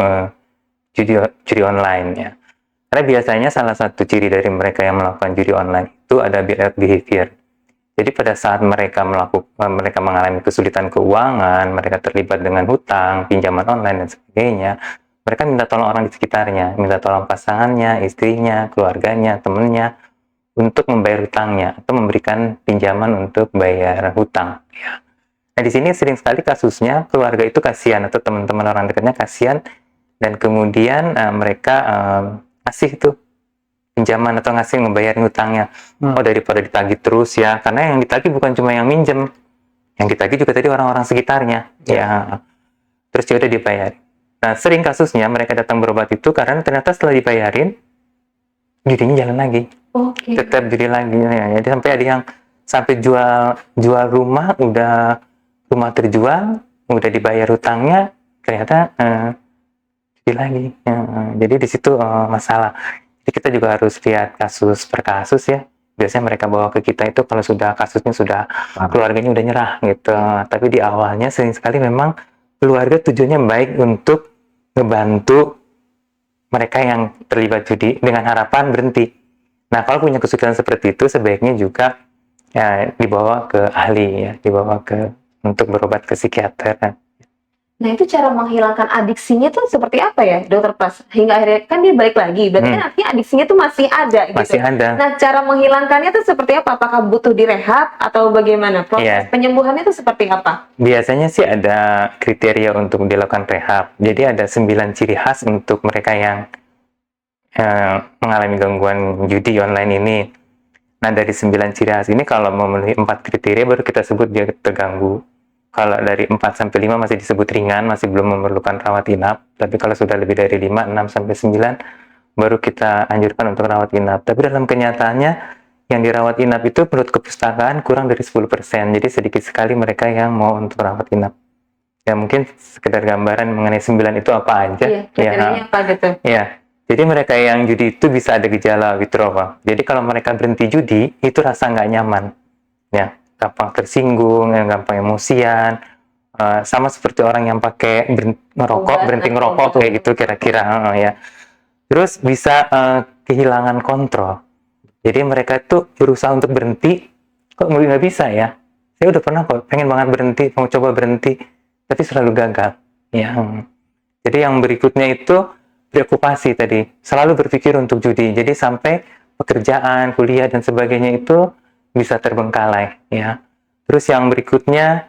judi online ya. Karena biasanya salah satu ciri dari mereka yang melakukan judi online itu ada bad behavior. Jadi pada saat mereka mengalami kesulitan keuangan, mereka terlibat dengan hutang, pinjaman online dan sebagainya, mereka minta tolong orang di sekitarnya, minta tolong pasangannya, istrinya, keluarganya, temannya untuk membayar hutangnya atau memberikan pinjaman untuk bayar hutang ya. Nah, di sini sering sekali kasusnya keluarga itu kasihan atau teman-teman orang dekatnya kasihan, dan kemudian mereka ngasih tuh pinjaman atau ngasih ngebayarin hutangnya. Oh, daripada ditagih terus ya, karena yang ditagih bukan cuma yang minjem, yang ditagih juga tadi orang-orang sekitarnya ya. Terus ya udah dibayar. Nah, sering kasusnya mereka datang berobat itu karena ternyata setelah dibayarin judinya jalan lagi. Tetap judi lagi ya. Jadi sampai ada yang sampai jual rumah, rumah terjual, udah dibayar hutangnya, ternyata lagi. Jadi di situ masalah. Jadi kita juga harus lihat kasus per kasus ya. Biasanya mereka bawa ke kita itu kalau sudah kasusnya sudah keluarganya udah nyerah gitu. Tapi di awalnya sering sekali memang keluarga tujuannya baik untuk ngebantu mereka yang terlibat judi dengan harapan berhenti. Nah, kalau punya kesulitan seperti itu sebaiknya juga ya, dibawa ke ahli ya, untuk berobat ke psikiater. Nah, itu cara menghilangkan adiksinya tuh seperti apa ya, Dokter Pras? Hingga akhirnya kan dia balik lagi, berarti kan artinya adiksinya tuh masih ada gitu. Masih ada. Nah, cara menghilangkannya tuh seperti apa? Apakah butuh direhab atau bagaimana? Proses penyembuhannya tuh seperti apa? Biasanya sih ada kriteria untuk dilakukan rehab. Jadi ada 9 ciri khas untuk mereka yang mengalami gangguan judi online ini. Nah, dari 9 ciri khas ini kalau memenuhi 4 kriteria baru kita sebut dia terganggu. Kalau dari 4 sampai 5 masih disebut ringan, masih belum memerlukan rawat inap. Tapi kalau sudah lebih dari 5, 6 sampai 9 baru kita anjurkan untuk rawat inap. Tapi dalam kenyataannya yang dirawat inap itu menurut kepustakaan kurang dari 10%. Jadi sedikit sekali mereka yang mau untuk rawat inap. Ya mungkin sekedar gambaran mengenai 9 itu apa aja. Iya, kriterianya apa gitu. Ya. Jadi mereka yang judi itu bisa ada gejala withdrawal. Jadi kalau mereka berhenti judi, itu rasa nggak nyaman. Ya, gampang tersinggung, gampang emosian, sama seperti orang yang pakai berhenti ngerokok kayak gitu kira-kira ya. Terus bisa kehilangan kontrol. Jadi mereka itu berusaha untuk berhenti, kok nggak bisa ya. Saya udah pernah kok pengen banget berhenti, mau coba berhenti, tapi selalu gagal. Ya. Jadi yang berikutnya itu preokupasi tadi, selalu berpikir untuk judi. Jadi sampai pekerjaan, kuliah dan sebagainya itu bisa terbengkalai ya. Terus yang berikutnya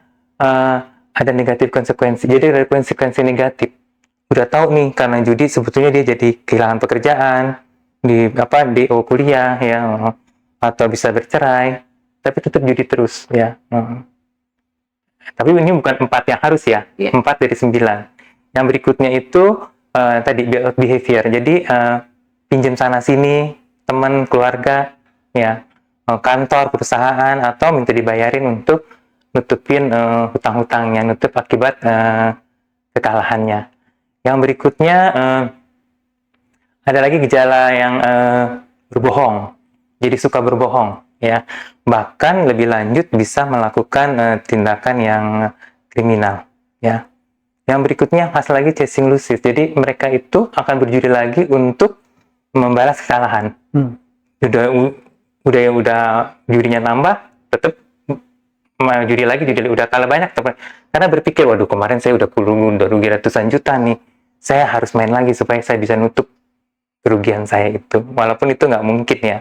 ada negatif konsekuensi. Jadi ada konsekuensi negatif. Udah tahu nih karena judi sebetulnya dia jadi kehilangan pekerjaan, di kuliah ya, atau bisa bercerai, tapi tetap judi terus ya. Tapi ini bukan 4 yang harus ya, 4 dari 9. Yang berikutnya itu tadi behavior. Jadi pinjam sana sini, teman, keluarga ya, kantor, perusahaan, atau minta dibayarin untuk nutupin hutang-hutangnya, nutup akibat kekalahannya. Yang berikutnya Ada lagi gejala yang berbohong, jadi suka berbohong, ya. Bahkan lebih lanjut bisa melakukan tindakan yang kriminal, ya. Yang berikutnya masalah lagi chasing losses. Jadi mereka itu akan berjudi lagi untuk membalas kesalahan. Udah jurinya tambah, tetap mau judi lagi, udah kalah banyak, karena berpikir, waduh kemarin saya udah rugi ratusan juta nih, saya harus main lagi supaya saya bisa nutup kerugian saya itu, walaupun itu nggak mungkin ya.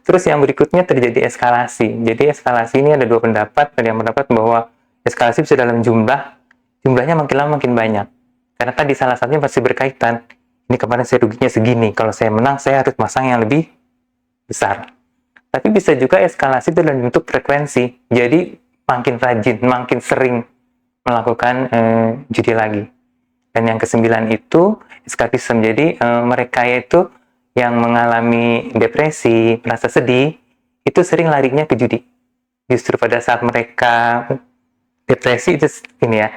Terus yang berikutnya terjadi eskalasi. Jadi eskalasi ini ada dua pendapat. Ada yang pendapat bahwa eskalasi bisa dalam jumlahnya makin lama makin banyak, karena tadi salah satunya pasti berkaitan, ini kemarin saya ruginya segini, kalau saya menang saya harus masang yang lebih besar. Tapi bisa juga eskalasi dalam bentuk frekuensi, jadi makin rajin, makin sering melakukan judi lagi. Dan yang kesembilan itu escapism. Jadi mereka itu yang mengalami depresi, merasa sedih, itu sering larinya ke judi. Justru pada saat mereka depresi itu ini ya,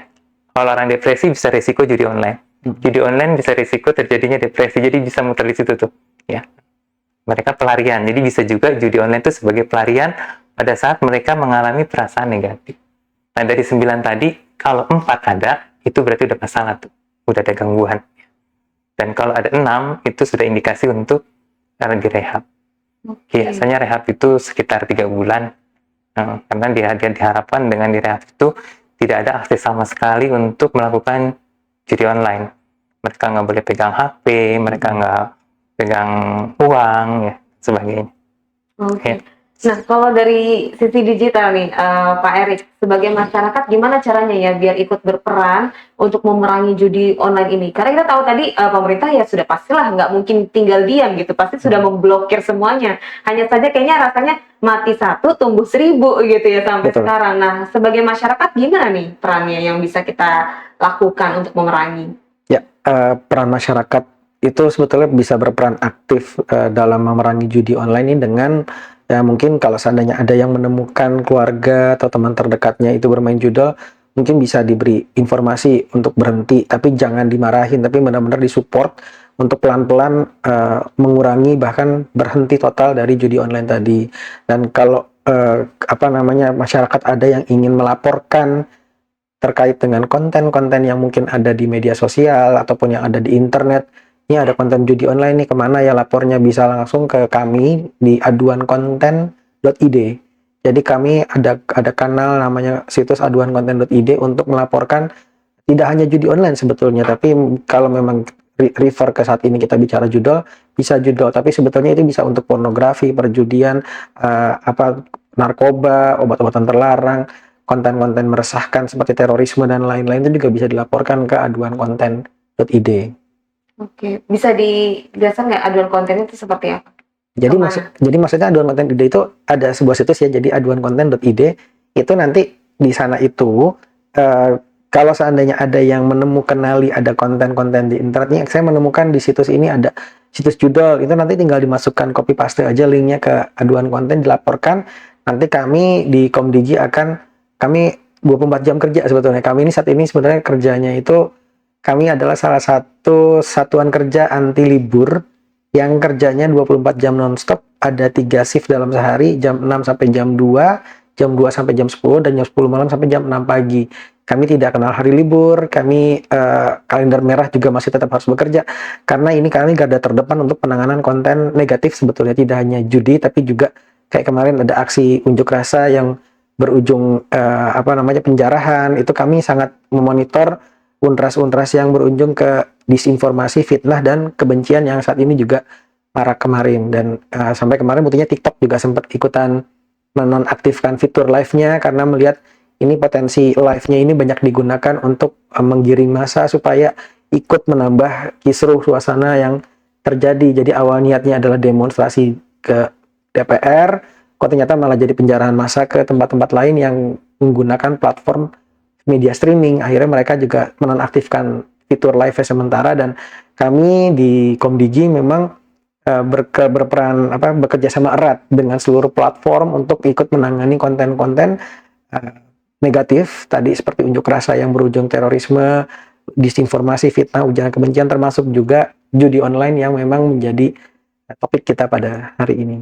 kalau orang depresi bisa risiko judi online. Judi online bisa risiko terjadinya depresi, jadi bisa muter di situ tuh, ya. Mereka pelarian, jadi bisa juga judi online itu sebagai pelarian pada saat mereka mengalami perasaan negatif. Nah dari 9 tadi, kalau 4 ada, itu berarti udah masalah tuh, udah ada gangguan. Dan kalau ada 6, itu sudah indikasi untuk direhab. Biasanya rehab itu sekitar 3 bulan, karena diharapkan dengan direhab itu tidak ada akses sama sekali untuk melakukan judi online. Mereka nggak boleh pegang HP, mereka nggak pegang uang, ya, sebagainya. Oke. Nah, kalau dari sisi digital nih, Pak Erik, sebagai masyarakat gimana caranya ya biar ikut berperan untuk memerangi judi online ini? Karena kita tahu tadi pemerintah ya sudah pastilah nggak mungkin tinggal diam gitu, pasti sudah memblokir semuanya. Hanya saja kayaknya rasanya mati 1 tumbuh 1000 gitu ya sampai Betul. sekarang. Nah, sebagai masyarakat gimana nih perannya yang bisa kita lakukan untuk memerangi? Ya, peran masyarakat itu sebetulnya bisa berperan aktif dalam memerangi judi online ini dengan ya mungkin kalau seandainya ada yang menemukan keluarga atau teman terdekatnya itu bermain judol, mungkin bisa diberi informasi untuk berhenti, tapi jangan dimarahin, tapi benar-benar disupport untuk pelan-pelan mengurangi bahkan berhenti total dari judi online tadi. Dan kalau masyarakat ada yang ingin melaporkan terkait dengan konten-konten yang mungkin ada di media sosial ataupun yang ada di internet, ini ada konten judi online nih, kemana ya lapornya? Bisa langsung ke kami di aduankonten.id. Jadi kami ada kanal namanya situs aduankonten.id untuk melaporkan tidak hanya judi online sebetulnya, tapi kalau memang refer ke saat ini kita bicara judol, bisa judol, tapi sebetulnya itu bisa untuk pornografi, perjudian, narkoba, obat-obatan terlarang, konten-konten meresahkan seperti terorisme dan lain-lain itu juga bisa dilaporkan ke aduankonten.id. Oke, bisa dijelaskan nggak aduan konten itu seperti apa? Jadi maksudnya aduan konten ide itu ada sebuah situs ya, jadi aduankonten.id itu nanti di sana itu kalau seandainya ada yang menemukan ada konten-konten di internet nih, saya menemukan di situs ini ada situs judol, itu nanti tinggal dimasukkan copy paste aja linknya ke aduan konten, dilaporkan, nanti kami di Komdigi kami 24 jam kerja sebetulnya. Kami ini saat ini sebenarnya kerjanya itu kami adalah salah satu satuan kerja anti libur yang kerjanya 24 jam nonstop, ada 3 shift dalam sehari, jam 6 sampai jam 2, jam 2 sampai jam 10, dan jam 10 malam sampai jam 6 pagi. Kami tidak kenal hari libur, kami kalender merah juga masih tetap harus bekerja, karena ini kami garda terdepan untuk penanganan konten negatif sebetulnya, tidak hanya judi, tapi juga kayak kemarin ada aksi unjuk rasa yang berujung penjarahan, itu kami sangat memonitor untras-untras yang berujung ke disinformasi, fitnah, dan kebencian yang saat ini juga marak kemarin. Dan sampai kemarin buktinya TikTok juga sempat ikutan menonaktifkan fitur live-nya karena melihat ini potensi live-nya ini banyak digunakan untuk menggiring massa supaya ikut menambah kisruh suasana yang terjadi. Jadi awal niatnya adalah demonstrasi ke DPR, kok ternyata malah jadi penjarahan massa ke tempat-tempat lain yang menggunakan platform media streaming. Akhirnya mereka juga menonaktifkan fitur live sementara, dan kami di Komdigi memang berperan bekerja sama erat dengan seluruh platform untuk ikut menangani konten-konten negatif tadi seperti unjuk rasa yang berujung terorisme, disinformasi, fitnah, ujaran kebencian, termasuk juga judi online yang memang menjadi topik kita pada hari ini.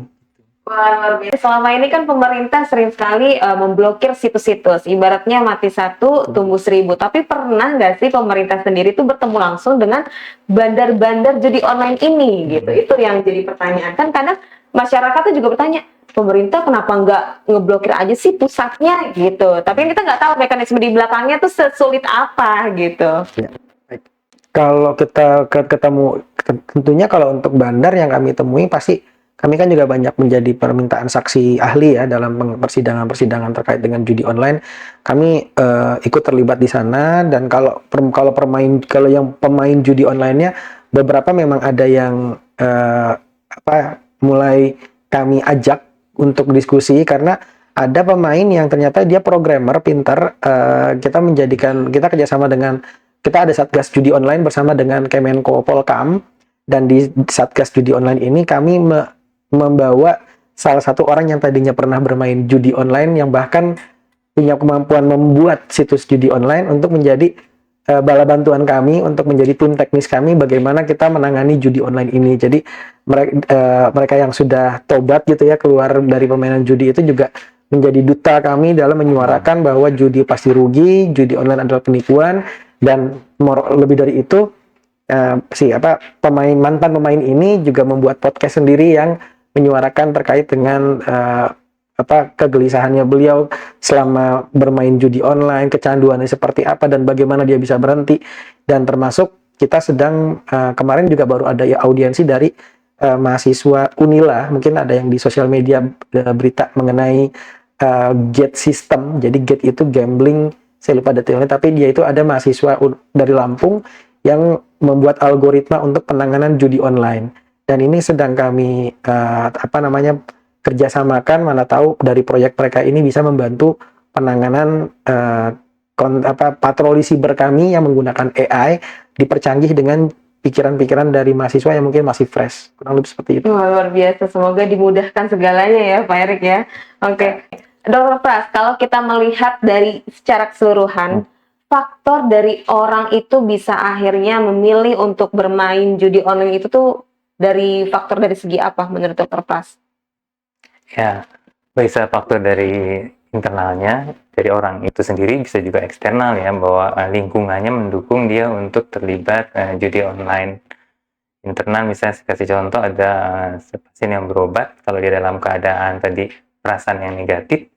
Wah, luar biasa. Selama ini kan pemerintah sering sekali memblokir situs-situs. Ibaratnya mati satu, tumbuh seribu. Tapi pernah nggak sih pemerintah sendiri tuh bertemu langsung dengan bandar-bandar judi online ini gitu? Itu yang jadi pertanyaan. Kan kadang masyarakat tuh juga bertanya, pemerintah kenapa nggak ngeblokir aja sih pusatnya gitu? Tapi kita nggak tahu mekanisme di belakangnya tuh sesulit apa gitu. Ya, baik. Kalau kita ketemu, tentunya kalau untuk bandar yang kami temui pasti kami kan juga banyak menjadi permintaan saksi ahli ya dalam persidangan-persidangan terkait dengan judi online. Kami ikut terlibat di sana, dan kalau yang pemain judi online-nya beberapa memang ada yang mulai kami ajak untuk diskusi, karena ada pemain yang ternyata dia programmer pintar. Kita kerjasama dengan, kita ada Satgas Judi Online bersama dengan Kemenko Polkam, dan di Satgas Judi Online ini kami membawa salah satu orang yang tadinya pernah bermain judi online, yang bahkan punya kemampuan membuat situs judi online, untuk menjadi bala bantuan kami, untuk menjadi tim teknis kami bagaimana kita menangani judi online ini. Jadi mereka yang sudah tobat gitu ya, keluar dari permainan judi, itu juga menjadi duta kami dalam menyuarakan bahwa judi pasti rugi, judi online adalah penipuan, dan lebih dari itu mantan pemain ini juga membuat podcast sendiri yang menyuarakan terkait dengan kegelisahannya beliau selama bermain judi online, kecanduannya seperti apa dan bagaimana dia bisa berhenti. Dan termasuk kita sedang kemarin juga baru ada audiensi dari mahasiswa Unila, mungkin ada yang di sosial media berita mengenai gate system. Jadi gate itu gambling, saya lupa detailnya, tapi dia itu ada mahasiswa dari Lampung yang membuat algoritma untuk penanganan judi online. Dan ini sedang kami kerjasamakan, mana tahu dari proyek mereka ini bisa membantu penanganan patroli siber kami yang menggunakan AI, dipercanggih dengan pikiran-pikiran dari mahasiswa yang mungkin masih fresh, kurang lebih seperti itu. Wah, luar biasa, semoga dimudahkan segalanya ya Pak Erik ya. Oke. Dr. Pras, kalau kita melihat dari secara keseluruhan, faktor dari orang itu bisa akhirnya memilih untuk bermain judi online itu tuh dari faktor dari segi apa menurut Dr. Pras? Ya, bisa faktor dari internalnya, dari orang itu sendiri, bisa juga eksternal ya, bahwa lingkungannya mendukung dia untuk terlibat judi online. Internal misalnya, saya kasih contoh, ada pasien yang berobat, kalau dia dalam keadaan tadi perasaan yang negatif,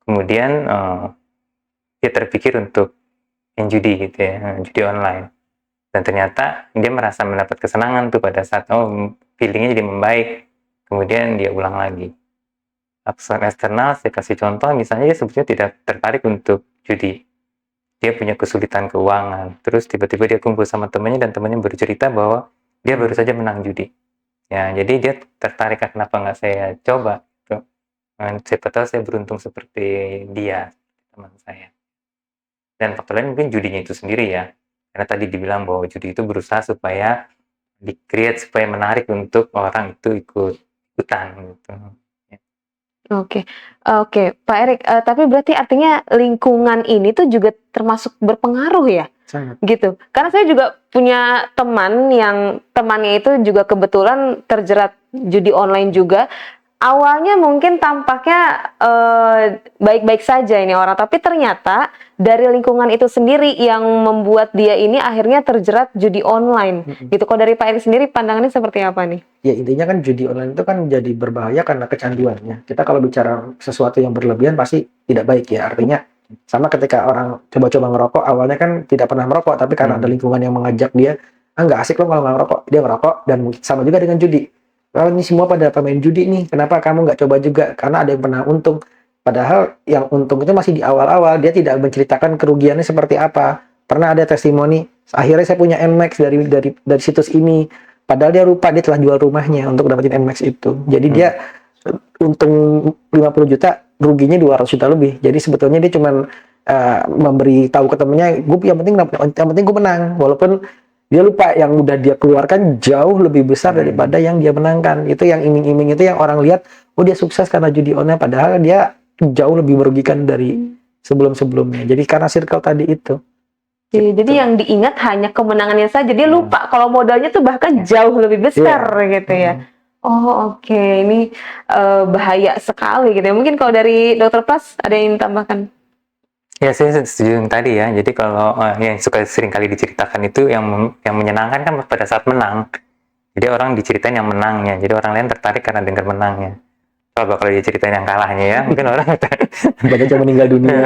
kemudian dia terpikir untuk yang judi gitu ya, judi online. Dan ternyata dia merasa mendapat kesenangan tuh pada saat feelingnya jadi membaik, kemudian dia ulang lagi. Faktor eksternal, saya kasih contoh, misalnya dia sebetulnya tidak tertarik untuk judi, dia punya kesulitan keuangan, terus tiba-tiba dia kumpul sama temannya, dan temannya bercerita bahwa dia baru saja menang judi. Ya, jadi dia tertarik, kenapa nggak saya coba? Gitu. Siapa tahu saya beruntung seperti dia, teman saya. Dan faktor lain mungkin judinya itu sendiri ya. Karena tadi dibilang bahwa judi itu berusaha supaya di-create, supaya menarik untuk orang itu ikutan gitu. Oke, Pak Erik, tapi berarti artinya lingkungan ini tuh juga termasuk berpengaruh ya? Sangat. Gitu. Karena saya juga punya teman yang temannya itu juga kebetulan terjerat judi online juga. Awalnya mungkin tampaknya baik-baik saja ini orang, tapi ternyata dari lingkungan itu sendiri yang membuat dia ini akhirnya terjerat judi online. Gitu. Kalau dari Pak Erik sendiri pandangannya seperti apa nih? Ya, intinya kan judi online itu kan jadi berbahaya karena kecanduannya. Kita kalau bicara sesuatu yang berlebihan pasti tidak baik ya. Artinya sama ketika orang coba-coba ngerokok, awalnya kan tidak pernah merokok, tapi karena ada lingkungan yang mengajak dia, nggak asik lo kalau nggak ngerokok, dia ngerokok. Dan sama juga dengan judi. Kalau ini semua pada pemain judi nih, kenapa kamu nggak coba juga? Karena ada yang pernah untung. Padahal yang untung itu masih di awal-awal, dia tidak menceritakan kerugiannya seperti apa. Pernah ada testimoni, akhirnya saya punya NMAX dari situs ini. Padahal dia lupa dia telah jual rumahnya untuk dapetin NMAX itu. Jadi dia untung 50 juta, ruginya 200 juta lebih. Jadi sebetulnya dia cuma memberi tahu ke temennya, yang penting gue menang. Walaupun dia lupa yang udah dia keluarkan jauh lebih besar daripada yang dia menangkan. Itu yang iming-iming itu yang orang lihat, oh dia sukses karena judi online, padahal dia jauh lebih merugikan dari sebelum-sebelumnya. Jadi karena circle tadi itu. Jadi yang diingat hanya kemenangannya saja, dia lupa kalau modalnya tuh bahkan jauh lebih besar gitu ya. Oh oke, ini bahaya sekali gitu ya. Mungkin kalau dari Dokter Pras ada yang tambahkan? Ya, saya setuju yang tadi ya. Jadi kalau yang suka sering kali diceritakan itu yang menyenangkan kan pada saat menang. Jadi orang diceritain yang menangnya. Jadi orang lain tertarik karena dengar menangnya. Kalau dia ceritain yang kalahnya ya, mungkin orang Bahkan cuma meninggal dunia.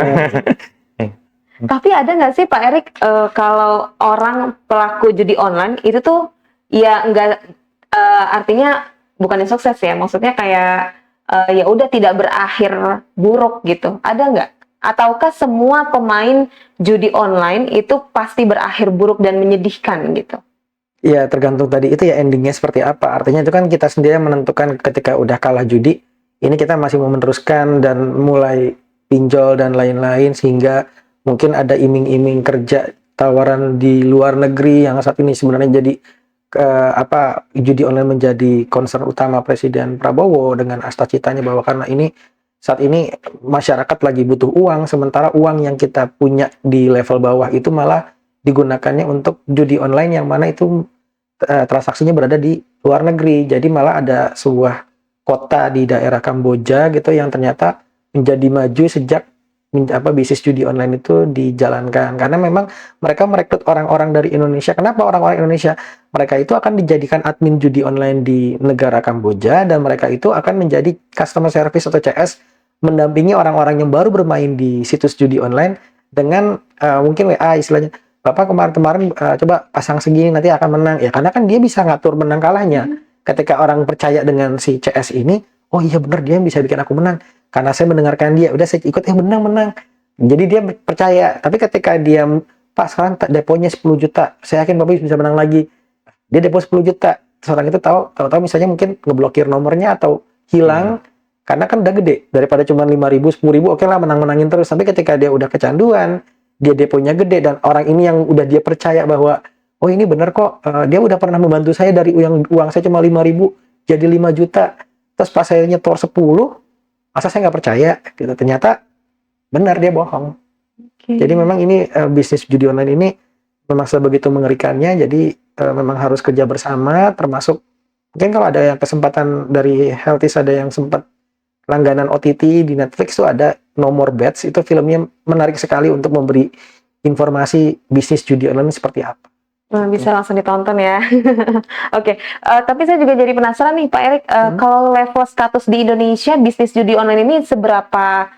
Tapi ada nggak sih Pak Erik, kalau orang pelaku judi online itu tuh ya nggak artinya bukannya sukses ya, maksudnya kayak ya udah tidak berakhir buruk gitu. Ada nggak? Ataukah semua pemain judi online itu pasti berakhir buruk dan menyedihkan gitu? Ya tergantung tadi itu ya endingnya seperti apa. Artinya itu kan kita sendiri yang menentukan ketika udah kalah judi, ini kita masih mau meneruskan dan mulai pinjol dan lain-lain sehingga mungkin ada iming-iming kerja tawaran di luar negeri yang saat ini sebenarnya jadi judi online menjadi concern utama Presiden Prabowo dengan asta-citanya bahwa karena ini saat ini masyarakat lagi butuh uang, sementara uang yang kita punya di level bawah itu malah digunakannya untuk judi online yang mana itu transaksinya berada di luar negeri. Jadi malah ada sebuah kota di daerah Kamboja gitu yang ternyata menjadi maju sejak bisnis judi online itu dijalankan. Karena memang mereka merekrut orang-orang dari Indonesia. Kenapa orang-orang Indonesia? Mereka itu akan dijadikan admin judi online di negara Kamboja dan mereka itu akan menjadi customer service atau CS mendampingi orang-orang yang baru bermain di situs judi online dengan mungkin WA istilahnya. Bapak kemarin-kemarin coba pasang segini nanti akan menang. Ya karena kan dia bisa ngatur menang kalahnya. Ketika orang percaya dengan si CS ini, oh iya benar dia bisa bikin aku menang. Karena saya mendengarkan dia, udah saya ikut, menang. Jadi dia percaya. Tapi ketika dia, Pak sekarang deponya 10 juta, saya yakin Bapak bisa menang lagi. Dia depo 10 juta. Terus orang itu tahu misalnya mungkin ngeblokir nomornya atau hilang. Karena kan udah gede. Daripada cuma 5.000, 10.000, oke lah menang-menangin terus. Tapi ketika dia udah kecanduan, dia deponya gede, dan orang ini yang udah dia percaya bahwa, oh ini bener kok, dia udah pernah membantu saya dari uang saya cuma 5.000, jadi 5 juta. Terus pas saya nyetor 10, masa saya nggak percaya gitu, ternyata benar dia bohong. Jadi memang ini bisnis judi online ini memang sebegitu mengerikannya. Jadi memang harus kerja bersama, termasuk mungkin kalau ada yang kesempatan dari Healthies, ada yang sempat langganan OTT di Netflix tuh ada No More Bets, itu filmnya menarik sekali untuk memberi informasi bisnis judi online seperti apa. Bisa langsung ditonton ya. Oke, tapi saya juga jadi penasaran nih Pak Erik, kalau level status di Indonesia bisnis judi online ini seberapa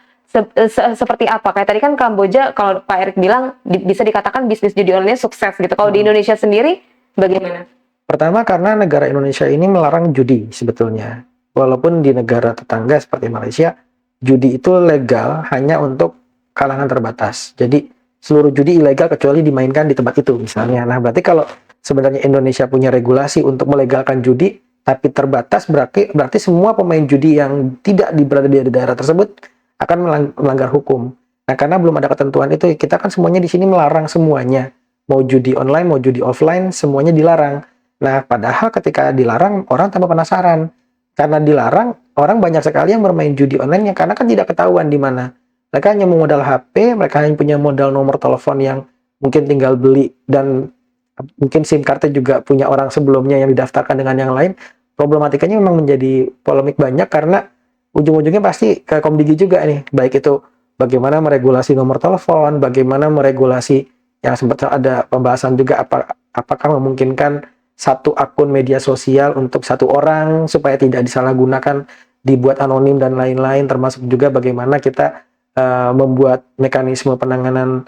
seperti apa? Kayak tadi kan Kamboja, kalau Pak Erik bilang bisa dikatakan bisnis judi online sukses gitu. Kalau di Indonesia sendiri bagaimana? Pertama karena negara Indonesia ini melarang judi sebetulnya. Walaupun di negara tetangga seperti Malaysia, judi itu legal hanya untuk kalangan terbatas. Jadi seluruh judi ilegal kecuali dimainkan di tempat itu misalnya. Nah berarti kalau sebenarnya Indonesia punya regulasi untuk melegalkan judi tapi terbatas, berarti semua pemain judi yang tidak berada di daerah tersebut akan melanggar hukum. Nah karena belum ada ketentuan itu, kita kan semuanya di sini melarang semuanya, mau judi online mau judi offline semuanya dilarang. Nah padahal ketika dilarang orang tambah penasaran, karena dilarang orang banyak sekali yang bermain judi online yang karena kan tidak ketahuan di mana. Mereka hanya modal HP, mereka hanya punya modal nomor telepon yang mungkin tinggal beli, dan mungkin SIM cardnya juga punya orang sebelumnya yang didaftarkan dengan yang lain. Problematikanya memang menjadi polemik banyak karena ujung-ujungnya pasti ke Komdigi juga nih, baik itu bagaimana meregulasi nomor telepon, bagaimana meregulasi yang sempat ada pembahasan juga apakah memungkinkan satu akun media sosial untuk satu orang supaya tidak disalahgunakan, dibuat anonim dan lain-lain, termasuk juga bagaimana kita membuat mekanisme penanganan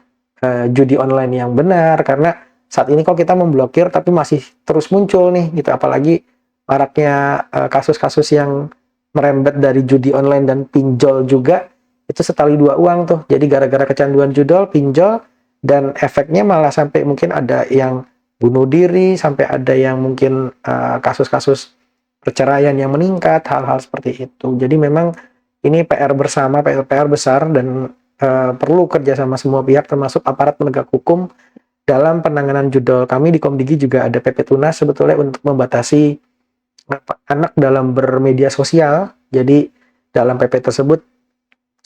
judi online yang benar. Karena saat ini kok kita memblokir tapi masih terus muncul nih gitu, apalagi maraknya kasus-kasus yang merembet dari judi online dan pinjol juga, itu setali dua uang tuh. Jadi gara-gara kecanduan judol, pinjol, dan efeknya malah sampai mungkin ada yang bunuh diri, sampai ada yang mungkin kasus-kasus perceraian yang meningkat, hal-hal seperti itu. Jadi memang ini PR bersama, PR besar, dan perlu kerjasama semua pihak termasuk aparat penegak hukum dalam penanganan judol. Kami di Komdigi juga ada PP Tunas sebetulnya untuk membatasi anak dalam bermedia sosial. Jadi dalam PP tersebut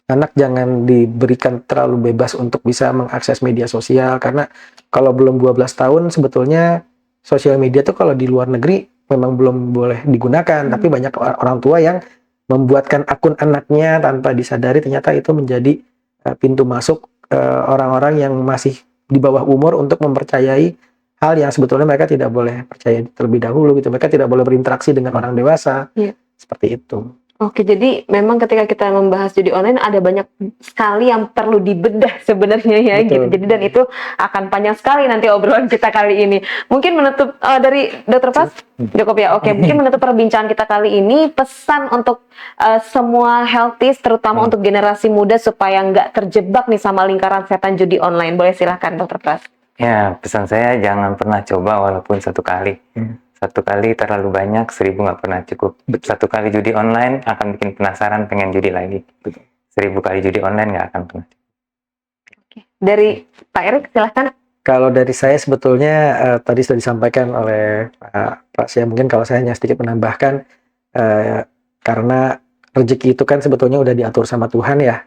anak jangan diberikan terlalu bebas untuk bisa mengakses media sosial, karena kalau belum 12 tahun sebetulnya sosial media tuh kalau di luar negeri memang belum boleh digunakan, tapi banyak orang tua yang membuatkan akun anaknya tanpa disadari ternyata itu menjadi pintu masuk orang-orang yang masih di bawah umur untuk mempercayai hal yang sebetulnya mereka tidak boleh percaya terlebih dahulu gitu. Mereka tidak boleh berinteraksi dengan orang dewasa. Iya. Seperti itu. Oke, jadi memang ketika kita membahas judi online ada banyak sekali yang perlu dibedah sebenarnya ya. Betul. Gitu. Jadi dan itu akan panjang sekali nanti obrolan kita kali ini. Mungkin menutup dari Dokter Pras cukup ya. Oke, mungkin menutup perbincangan kita kali ini pesan untuk semua healthies terutama untuk generasi muda supaya nggak terjebak nih sama lingkaran setan judi online. Boleh silahkan Dokter Pras. Ya, pesan saya jangan pernah coba walaupun satu kali. Satu kali terlalu banyak, 1000 nggak pernah cukup. Satu kali judi online akan bikin penasaran, pengen judi lagi. 1000 kali judi online nggak akan pernah. Oke. Dari Pak Erik silahkan. Kalau dari saya sebetulnya tadi sudah disampaikan oleh Pak Sia, mungkin kalau saya hanya sedikit menambahkan karena rezeki itu kan sebetulnya udah diatur sama Tuhan ya.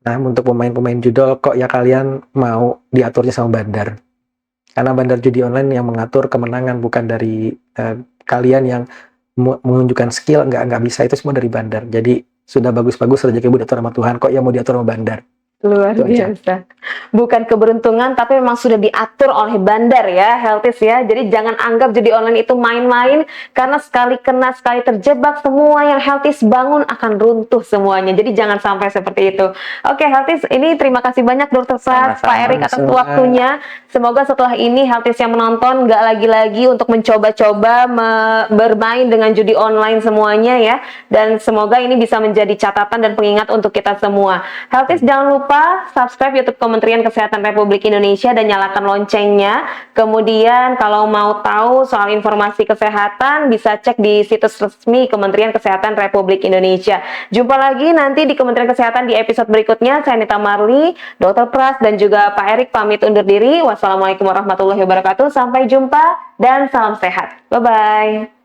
Nah untuk pemain-pemain judol kok ya kalian mau diaturnya sama bandar? Karena bandar judi online yang mengatur kemenangan bukan dari kalian yang menunjukkan skill, nggak bisa, itu semua dari bandar. Jadi sudah bagus-bagus rezeki diatur sama Tuhan, kok yang mau diatur sama bandar? Luar Itu aja. biasa. Bukan keberuntungan, tapi memang sudah diatur oleh bandar ya, healthies ya. Jadi jangan anggap judi online itu main-main, karena sekali kena, sekali terjebak, semua yang healthies bangun akan runtuh semuanya. Jadi jangan sampai seperti itu. Oke, healthies, ini terima kasih banyak Dokter Pras, Sama-sama. Pak Erik atas Sama-sama. waktunya. Semoga setelah ini healthies yang menonton nggak lagi-lagi untuk mencoba-coba bermain dengan judi online semuanya ya. Dan semoga ini bisa menjadi catatan dan pengingat untuk kita semua. Healthies, jangan lupa subscribe YouTube Kementerian Kesehatan Republik Indonesia dan nyalakan loncengnya. Kemudian kalau mau tahu soal informasi kesehatan bisa cek di situs resmi Kementerian Kesehatan Republik Indonesia. Jumpa lagi nanti di Kementerian Kesehatan di episode berikutnya. Saya Nita Marli, Dr. Pras dan juga Pak Erik pamit undur diri. Wassalamualaikum warahmatullahi wabarakatuh. Sampai jumpa dan salam sehat. Bye-bye.